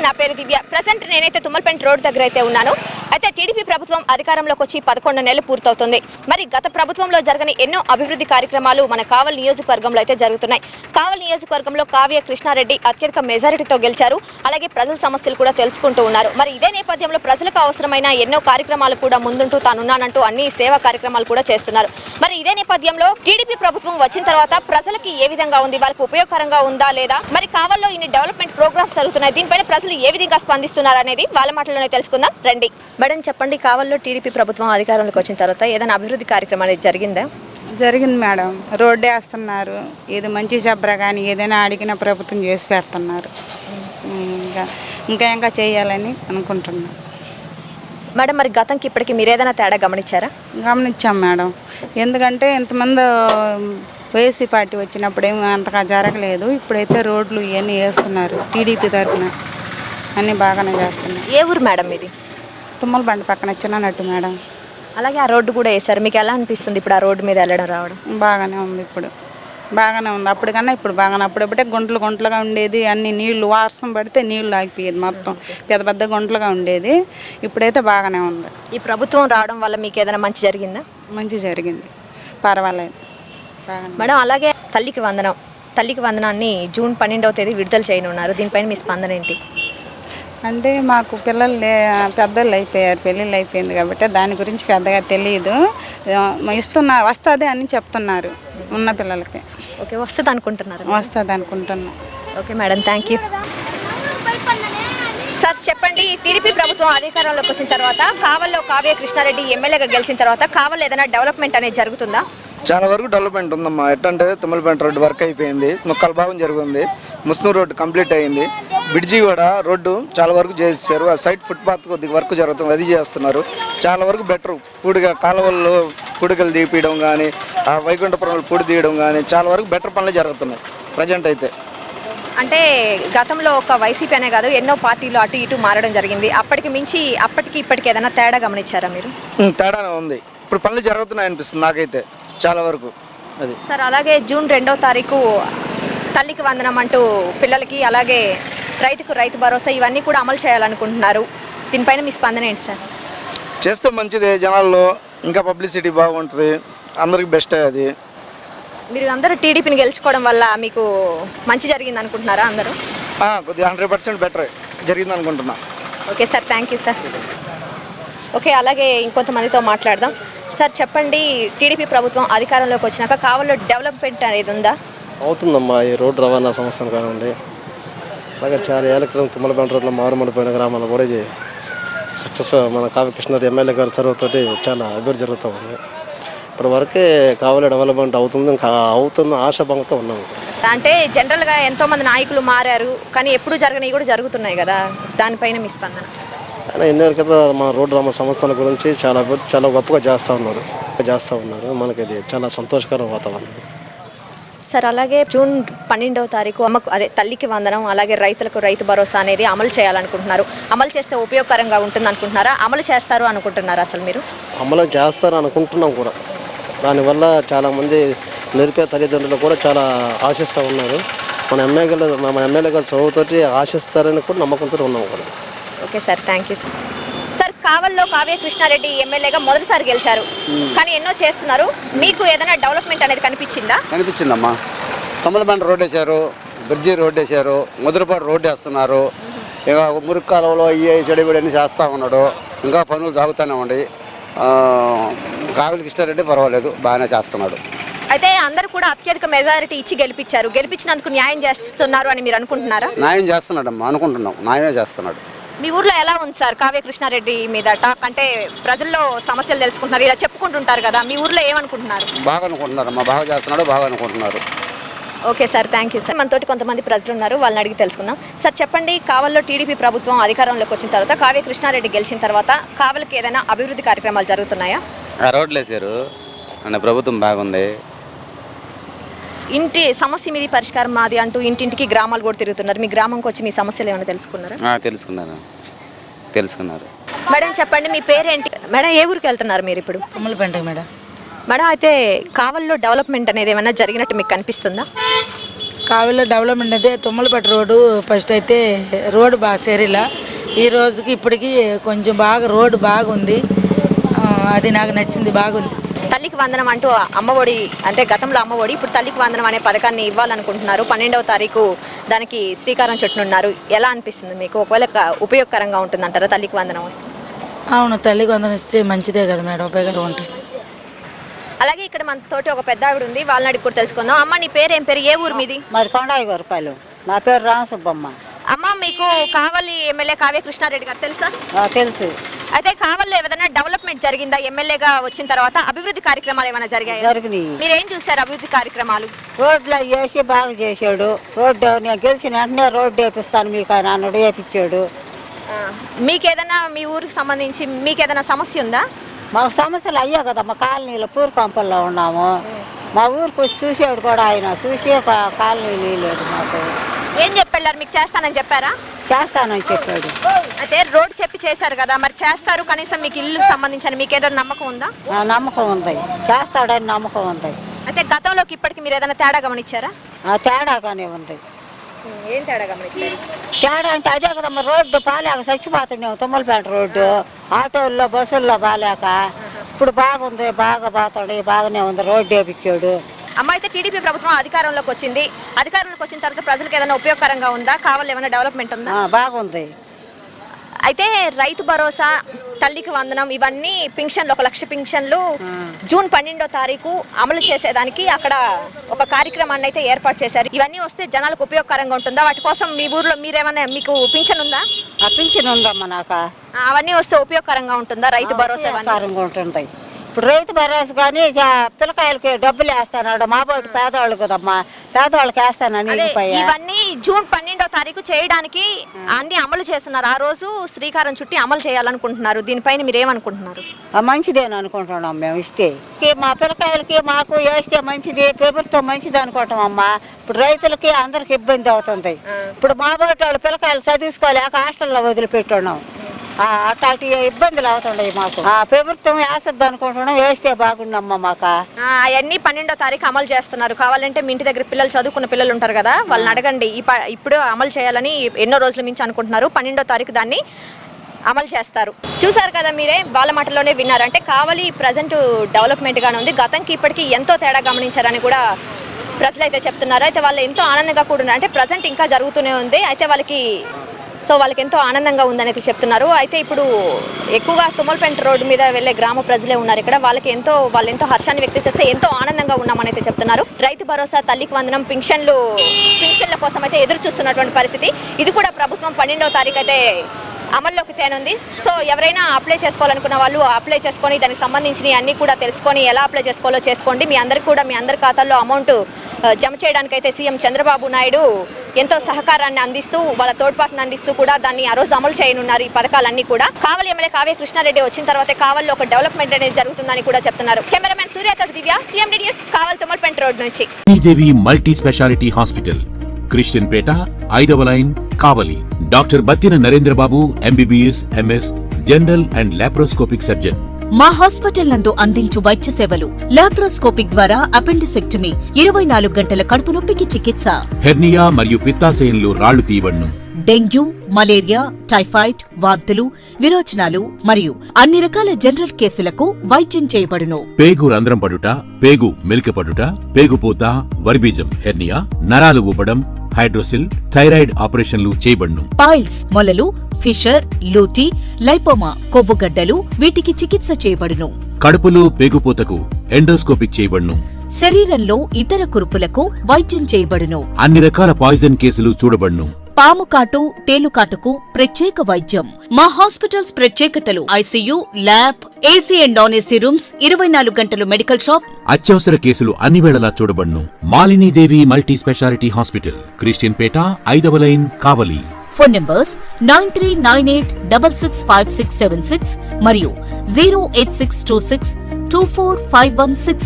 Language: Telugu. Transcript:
నా పేరు దివ్య. ప్రెసెంట్ నేనైతే తుమ్మలపేంట రోడ్ దగ్గర అయితే ఉన్నాను. అయితే టీడీపీ ప్రభుత్వం అధికారంలోకి వచ్చి 11 నెలలు పూర్తవుతుంది. మరి గత ప్రభుత్వంలో జరగని ఎన్నో అభివృద్ధి కార్యక్రమాలు మన కావలి నియోజకవర్గంలో అయితే జరుగుతున్నాయి. కావలి నియోజకవర్గంలో కావ్య కృష్ణారెడ్డి అత్యధిక మెజారిటీతో గెలిచారు. అలాగే ప్రజల సమస్యలు కూడా తెలుసుకుంటూ ఉన్నారు. మరి ఇదే నేపథ్యంలో ప్రజలకు అవసరమైన ఎన్నో కార్యక్రమాలు కూడా ముందుంటూ తానున్నానంటూ అన్ని సేవా కార్యక్రమాలు కూడా చేస్తున్నారు. మరి ఇదే నేపథ్యంలో టీడీపీ ప్రభుత్వం వచ్చిన తర్వాత ప్రజలకి ఏ విధంగా ఉంది, వారికి ఉపయోగకరంగా ఉందా లేదా, మరి కావల్లో ఇన్ని డెవలప్మెంట్ ప్రోగ్రామ్స్ జరుగుతున్నాయి, దీనిపైన ప్రజలు ఏ విధంగా స్పందిస్తున్నారు అనేది వాళ్ళ మాటల్లోనే తెలుసుకుందాం రండి. మేడం చెప్పండి, కావల్లో టీడీపీ ప్రభుత్వం అధికారంలోకి వచ్చిన తర్వాత ఏదైనా అభివృద్ధి కార్యక్రమం అనేది జరిగిందా? జరిగింది మేడం. రోడ్డు వేస్తున్నారు, ఏది మంచి చెప్పరా కానీ ఏదైనా అడిగిన ప్రభుత్వం చేసి పెడుతున్నారు. ఇంకా చేయాలని అనుకుంటున్నాను మేడం. మరి గతంకి ఇప్పటికి మీరు ఏదైనా తేడా గమనించారా? గమనించాం మేడం. ఎందుకంటే ఇంతమంది వైసీ పార్టీ వచ్చినప్పుడు ఏమి అంతగా జరగలేదు. ఇప్పుడైతే రోడ్లు ఇవన్నీ వేస్తున్నారు. టీడీపీ తరఫున అన్నీ బాగానే చేస్తున్నారు. ఏ ఊరు మేడం ఇది? తుమ్మలపేంట పక్కన చిన్ననట్టు మేడం. అలాగే ఆ రోడ్డు కూడా వేశారు. మీకు ఎలా అనిపిస్తుంది ఇప్పుడు ఆ రోడ్డు మీద వెళ్ళడం రావడం? బాగానే ఉంది, ఇప్పుడు బాగానే ఉంది. అప్పటికన్నా ఇప్పుడు బాగానే. అప్పుడప్పుడే గుంటలుగా ఉండేది, అన్ని నీళ్లు వర్షం పడితే నీళ్లు ఆగిపోయేది, మొత్తం పెద్ద పెద్ద గుంటలుగా ఉండేది. ఇప్పుడైతే బాగానే ఉంది. ఈ ప్రభుత్వం రావడం వల్ల మీకు ఏదైనా మంచి జరిగిందా? మంచి జరిగింది, పర్వాలేదు బాగా. మేడం అలాగే తల్లికి వందనాన్ని జూన్ 12వ తేదీ విడుదల చేయనున్నారు. దీనిపైన మీ స్పందన ఏంటి? అంటే మాకు పిల్లలు పెద్దలు అయిపోయారు, పెళ్ళిళ్ళు అయిపోయింది కాబట్టి దాని గురించి పెద్దగా తెలియదు. వస్తుంది అని చెప్తున్నారు ఉన్న పిల్లలకి. ఓకే, వస్తుంది అనుకుంటున్నారు? వస్తుంది అనుకుంటున్నాం. Okay madam, thank you. Sir చెప్పండి, టీడీపీ ప్రభుత్వం అధికారంలోకి వచ్చిన తర్వాత కావల్లో కావ్య కృష్ణారెడ్డి ఎమ్మెల్యేగా గెలిచిన తర్వాత కావల్లో ఏదైనా డెవలప్మెంట్ అనేది జరుగుతుందా? చాలా వరకు డెవలప్మెంట్ ఉందమ్మా. ఎట్టంటే తుమ్మలపేంట రోడ్డు వర్క్ అయిపోయింది, ముక్కల భాగం జరిగింది, ముస్నూరు రోడ్డు కంప్లీట్ అయ్యింది, బ్రిడ్జి కూడా రోడ్డు చాలా వరకు చేసేసారు. ఆ సైడ్ ఫుట్పాత్ కొద్దిగా వర్క్ జరుగుతుంది, అది చేస్తున్నారు. చాలా వరకు బెటర్. పూడిగా కాలువల్లో పూడికలు తీపియడం కానీ, ఆ వైకుంఠపురంలో పూడి తీయడం కానీ చాలా వరకు బెటర్ పనులు జరుగుతున్నాయి ప్రజెంట్ అయితే. అంటే గతంలో ఒక వైసీపీ అనే కాదు ఎన్నో పార్టీలు అటు ఇటు మారడం జరిగింది. అప్పటికి మించి అప్పటికి ఇప్పటికి ఏదైనా తేడా గమనించారా మీరు? తేడానే ఉంది, ఇప్పుడు పనులు జరుగుతున్నాయి అనిపిస్తుంది నాకైతే చాలా వరకు. అది సార్ అలాగే జూన్ 2వ తారీఖు తల్లికి వందనం అంటూ పిల్లలకి, అలాగే రైతు భరోసా ఇవన్నీ కూడా అమలు చేయాలనుకుంటున్నారు. దీనిపైన మీ స్పందన ఏంటి సార్? చేస్తే మంచిదే, జనాల్లో ఇంకా పబ్లిసిటీ బాగుంటుంది, అందరికి బెస్టే. అది మీరు అందరూ టీడీపీని గెలుచుకోవడం వల్ల మీకు మంచి జరిగింది అనుకుంటున్నారా అందరూ? కొద్దిగా 100% బెటర్ జరిగింది అనుకుంటున్నా. Okay sir, thank you sir. Okay, అలాగే ఇంకొంతమందితో మాట్లాడదాం. సార్ చెప్పండి, టీడీపీ ప్రభుత్వం అధికారంలోకి వచ్చినాక కావల్లో డెవలప్మెంట్ అనేది ఉందా? అవుతుందమ్మా. ఈ రోడ్డు రవాణా సంస్థలు కానివ్వండి, అలాగే చాలా ఏళ్ళ క్రితం తుమ్మలపేంట రోడ్లో మారుమూలపోయిన గ్రామాల్లో కూడా ఇది సక్సెస్. మన కావ్య కృష్ణారెడ్డి ఎమ్మెల్యే గారి చొరవతోటి చాలా అభివృద్ధి జరుగుతూ ఉంది. ఇప్పటి వరకే కావాలి డెవలప్మెంట్ అవుతుంది, ఇంకా అవుతున్న ఆశాభంగంతో ఉన్నాము. అంటే జనరల్గా ఎంతోమంది నాయకులు మారారు, కానీ ఎప్పుడు జరగనివి కూడా జరుగుతున్నాయి కదా, దానిపైన మీ స్పందన? అయినా ఎన్నో కదా మన రోడ్డు రవాణా సంస్థల గురించి చాలా గొప్పగా చేస్తూ ఉన్నారు. మనకి ఇది చాలా సంతోషకర వాతావరణం. సార్ అలాగే జూన్ 12వ తారీఖు అదే తల్లికి వందనం, అలాగే రైతులకు రైతు భరోసా అనేది అమలు చేయాలనుకుంటున్నారు. అమలు చేస్తే ఉపయోగకరంగా ఉంటుంది అనుకుంటున్నారా? అమలు చేస్తారు అనుకుంటున్నారా? అసలు మీరు అమలు చేస్తారు అనుకుంటున్నాం కూడా. దానివల్ల చాలామంది నిరుపేద తల్లిదండ్రులు కూడా చాలా ఆశిస్తూ ఉన్నారు. మన ఎమ్మెల్యే గారు చదువుతోటి ఆశిస్తారని కూడా నమ్మకంతో ఉన్నాం కూడా. Okay sir, thank you sir. Sir కావల్లో కావ్య కృష్ణారెడ్డి ఎమ్మెల్యేగా మొదటిసారి గెలిచారు, కానీ ఎన్నో చేస్తున్నారు. మీకు ఏదైనా డెవలప్మెంట్ అనేది కనిపించిందా? కనిపించిందమ్మా. తుమ్మలపేంట రోడ్ వేశారు, బ్రిడ్జి రోడ్ వేశారు, ముద్రపాడు రోడ్డు వేస్తున్నారు. ఇక మురికి కాలువలో చెడిబడి అన్నీ చేస్తూ ఉన్నాడు. ఇంకా పనులు సాగుతూనే ఉన్నాయి. కావ్య కృష్ణారెడ్డి పర్వాలేదు, బాగానే చేస్తున్నాడు. అయితే అందరూ కూడా అత్యధిక మెజారిటీ ఇచ్చి గెలిపించినందుకు న్యాయం చేస్తున్నారు అని మీరు అనుకుంటున్నారా? న్యాయం చేస్తున్నాడమ్మా, అనుకుంటున్నాం. న్యాయమే చేస్తున్నాడు. మీ ఊర్లో ఎలా ఉంది సార్ కావ్య కృష్ణారెడ్డి మీద టాక్? అంటే ప్రజల్లో సమస్యలు తెలుసుకుంటున్నారు, ఇలా చెప్పుకుంటుంటారు కదా, మీ ఊర్లో ఏమనుకుంటున్నారు? బాగా అనుకుంటున్నారమ్మా, బాగా చేస్తున్నాడు, బాగా అనుకుంటున్నారు. Okay sir, thank you sir. మనతోటి కొంతమంది ప్రజలు ఉన్నారు, వాళ్ళని అడిగి తెలుసుకుందాం. సార్ చెప్పండి, కావల్లో టీడీపీ ప్రభుత్వం అధికారంలోకి వచ్చిన తర్వాత, కావ్య కృష్ణారెడ్డి గెలిచిన తర్వాత కావలికి ఏదైనా అభివృద్ధి కార్యక్రమాలు జరుగుతున్నాయా? రోడ్లు వేసారు, అంటే ప్రభుత్వం బాగుంది. ఇంటి సమస్య మీది పరిష్కారం మాది అంటూ ఇంటింటికి గ్రామాలు కూడా తిరుగుతున్నారు. మీ గ్రామంకి వచ్చి మీ సమస్యలు ఏమైనా తెలుసుకున్నారా? తెలుసుకున్నారు. మేడం చెప్పండి, మీ పేరేంటి? మేడం ఏ ఊరికి వెళ్తున్నారు మీరు ఇప్పుడు? తుమ్మలపేంట మేడం. మేడం అయితే కావల్లో డెవలప్మెంట్ అనేది ఏమైనా జరిగినట్టు మీకు కనిపిస్తుందా? కావిలో డెవలప్మెంట్ అయితే తుమ్మలపేట రోడ్డు ఫస్ట్ అయితే రోడ్డు బాగా సరిలా ఈ రోజుకి ఇప్పటికి కొంచెం బాగా రోడ్డు బాగుంది. అది నాకు నచ్చింది, బాగుంది. తల్లికి వందనం అంటూ అమ్మఒడి అంటే గతంలో అమ్మఒడి ఇప్పుడు తల్లికి వందనం అనే పథకాన్ని ఇవ్వాలనుకుంటున్నారు. 12వ తారీఖు దానికి శ్రీకారం చుట్టనున్నారు. ఎలా అనిపిస్తుంది మీకు? ఒకవేళ ఉపయోగకరంగా ఉంటుందంటారా తల్లికి వందనం వస్తుంది? అవును, తల్లికి వందనం ఇస్తే మంచిదే కదా మేడం, ఉపయోగంగా ఉంటుంది. అలాగే ఇక్కడ మన తోటి ఒక పెద్ద ఆవిడ ఉంది, వాళ్ళని అడిగి కూడా తెలుసుకుందాం. అమ్మ, నీ పేరు ఏం పేరు? ఏ ఊరు మీది? మాది కొండాయిగోరపాలెం. నా పేరు రామసుబ్బమ్మ. అమ్మ, మీకు కావలి ఎమ్మెల్యే కావ్య కృష్ణారెడ్డి గారు తెలుసా? తెలుసు. అయితే కావలిలో ఏదైనా డెవలప్మెంట్ జరిగిందా? ఎమ్మెల్యేగా వచ్చిన తర్వాత అభివృద్ధి కార్యక్రమాలు ఏమైనా జరిగాయి? జరిగినాయి. మీరేం చూసారు అభివృద్ధి కార్యక్రమాలు? రోడ్లు వేసి బాగా చేశాడు. రోడ్డు నేను గెలిచిన వెంటనే రోడ్డు వేపిస్తాను మీకు అని అన్నాడు, వేపించాడు. మీకేదైనా మీ ఊరికి సంబంధించి మీకేదైనా సమస్య ఉందా? మాకు సమస్యలు అయ్యా కదా, మా కాలనీలో పూర్ పంపల్లో ఉన్నాము. మా ఊరికి వచ్చి చూసాడు కూడా ఆయన, చూసి కాలనీ లేదు. మాకు ఏం చెప్పారు? మీకు చేస్తానని చెప్పారా? చేస్తానని చెప్పాడు. అయితే రోడ్ చెప్పి చేశారు కదా, మరి చేస్తారు కనీసం మీకు ఇల్లుకి సంబంధించిన మీకు ఏదైనా నమ్మకం ఉందా? నమ్మకం ఉంది, చేస్తాడని నమ్మకం ఉంది. అయితే గతంలోకి ఇప్పటికి మీరు ఏదైనా తేడా గమనించారా? తేడాగానే ఉంది. ఏం తేడా గమనించారు? తేడా అంటే అదే కదమ్మా, రోడ్డు బాగాలేక చచ్చిపోతున్నాము. తుమ్మలపేట రోడ్డు ఆటోల్లో బస్సుల్లో బాగాలేక ఇప్పుడు బాగుంది, బాగా పోతాడు, బాగానే ఉంది. రోడ్డు వేపించాడు. అమ్మ, అయితే టీడీపీ ప్రభుత్వం అధికారంలోకి వచ్చింది. అధికారంలోకి వచ్చిన తర్వాత ప్రజలకు ఏదైనా ఉపయోగకరంగా ఉందా? కావాలి ఏమైనా డెవలప్మెంట్ ఉందా? బాగుంది. అయితే రైతు భరోసా, తల్లికి వందనం, ఇవన్నీ పింఛన్లు 1 లక్ష పింఛన్లు జూన్ 12వ తారీఖు అమలు చేసేదానికి అక్కడ ఒక కార్యక్రమాన్ని అయితే ఏర్పాటు చేశారు. ఇవన్నీ వస్తే జనాలకు ఉపయోగకరంగా ఉంటుందా? వాటి కోసం మీ ఊర్లో మీరేమైనా మీకు పింఛన్ ఉందా? పింఛన్ ఉందమ్మా నాకు. అవన్నీ వస్తే ఉపయోగకరంగా ఉంటుందా? రైతు భరోసా ఉపయోగకరంగా ఉంటుంది. ఇప్పుడు రైతు భరోసా కానీ పిల్లకాయలకి డబ్బులు వేస్తాడు. మా బోటి పేదవాళ్ళు కదమ్మా, పేదవాళ్ళకి వేస్తానని. ఇవన్నీ జూన్ 12వ తారీఖు చేయడానికి అన్ని అమలు చేస్తున్నారు. ఆ రోజు శ్రీకారం చుట్టి అమలు చేయాలనుకుంటున్నారు. దీనిపైన మీరు ఏమనుకుంటున్నారు? మంచిదేని అనుకుంటున్నాం మేము. ఇస్తే మా పిల్లకాయలకి మాకు వేస్తే మంచిది, ప్రభుత్వం మంచిది అనుకుంటామమ్మా. ఇప్పుడు రైతులకి అందరికి ఇబ్బంది అవుతుంది. ఇప్పుడు మా బోటి వాళ్ళు పిల్లకాయలు చదువుకోలేక హాస్టల్లో వదిలిపెట్టున్నాం. అట్లాంటి ఇబ్బందులు అవుతుండయి మాకు. ప్రభుత్వం వేస్తుంది అనుకుంటున్నాం, వేస్తే బాగుండమ్మా మాకు. అవన్నీ 12వ తారీఖు అమలు చేస్తున్నారు. కావాలంటే మీ ఇంటి దగ్గర పిల్లలు చదువుకున్న పిల్లలు ఉంటారు కదా, వాళ్ళని అడగండి. ఇప్పుడు అమలు చేయాలని ఎన్నో రోజుల నుంచి అనుకుంటున్నారు. 12వ తారీఖు దాన్ని అమలు చేస్తారు. చూసారు కదా మీరే, వాళ్ళ మాటలోనే విన్నారు. అంటే కావలి ప్రజెంట్ డెవలప్మెంట్గానే ఉంది. గతంకి ఇప్పటికీ ఎంతో తేడా గమనించారని కూడా ప్రజలైతే చెప్తున్నారు. అయితే వాళ్ళు ఎంతో ఆనందంగా కూడా ఉన్నారు. అంటే ప్రజెంట్ ఇంకా జరుగుతూనే ఉంది. అయితే వాళ్ళకి ఎంతో ఆనందంగా ఉందని అయితే చెప్తున్నారు. అయితే ఇప్పుడు ఎక్కువగా తుమ్మలపేట రోడ్డు మీద వెళ్ళే గ్రామ ప్రజలే ఉన్నారు ఇక్కడ. వాళ్ళు ఎంతో హర్షాన్ని వ్యక్తం చేస్తే ఎంతో ఆనందంగా ఉన్నామని అయితే చెప్తున్నారు. రైతు భరోసా, తల్లికి వందనం, పింఛన్ల కోసం అయితే ఎదురు చూస్తున్నటువంటి పరిస్థితి. ఇది కూడా ప్రభుత్వం 12వ తారీఖు అయితే అమల్లోకి తేనుంది. సో ఎవరైనా అప్లై చేసుకోవాలనుకున్న వాళ్ళు అప్లై చేసుకొని దానికి సంబంధించిన అన్నీ కూడా తెలుసుకొని ఎలా అప్లై చేసుకోవాలో చేసుకోండి. మీ అందరి ఖాతాల్లో అమౌంట్ జమ చేయడానికైతే సీఎం చంద్రబాబు నాయుడు ఎంతో సహకారాన్ని అందిస్తూ, వాళ్ళ తోడ్పాటును అందిస్తూ కూడా దాన్ని ఆ రోజు అమలు చేయనున్నారు. ఈ పథకాలన్నీ కూడా కావలి ఎమ్మెల్యే కావ్య కృష్ణారెడ్డి వచ్చిన తర్వాత కావలిలో ఒక డెవలప్మెంట్ అనేది జరుగుతుందని కూడా చెప్తున్నారు. కెమెరామెన్ సూర్యతో దివ్య, CMD న్యూస్, కావలి తుమ్మలపేట రోడ్ నుంచి. దేవి multi speciality hospital, Christian Peta, 5వ line, Kavali. Doctor Battina Narendra Babu, MBBS, MS, general and laparoscopic surgeon. మా హాస్పిటల్ నందు అందించు వైద్య సేవలు: లాప్రోస్కోపిక్ ద్వారా అపెండిసెక్టమీ, 24 గంటల కడుపు నొప్పికి చికిత్స, హెర్నియా మరియు పిత్తాశయంలో రాళ్లు తీయబడును, డెంగ్యూ, మలేరియా, టైఫాయిడ్, వాంతులు, విరోచనాలు మరియు అన్ని రకాల జనరల్ కేసులకు వైద్యం చేయబడును. పేగు రంధ్రం పడుట, పేగు మెలికపడుట, పేగుపూత, వర్బీజం, హెర్నియా, నరాలు ఊపడం, హైడ్రోసిల్, థైరాయిడ్ ఆపరేషన్లు చేయబడును. పైల్స్, మొలలు, ఫిషర్, లూటీ, లైపోమా, కొవ్వుగడ్డలు, వీటికి చికిత్స చేయబడును. కడుపులో పేగుపూతకు ఎండోస్కోపిక్ చేయబడును. శరీరంలో ఇతర కురుపులకు వైద్యం చేయబడును. అన్ని రకాల పాయిజన్ కేసులు చూడబడును. పాము కాటు, తేలుకాటుకు ప్రత్యేక వైద్యం. మా హాస్పిటల్స్ ప్రత్యేకతలు: ICU, lab, AC and non rooms, 24 గంటలు మెడికల్ షాప్. అత్యవసర కేసులు అన్ని వేళలా చూడబడును. Malinidevi multi speciality hospital, Christian Peta, 5వ లైన్, కావలి. ఫోన్ నంబర్స్ 9398665676 మరియు 08626245166.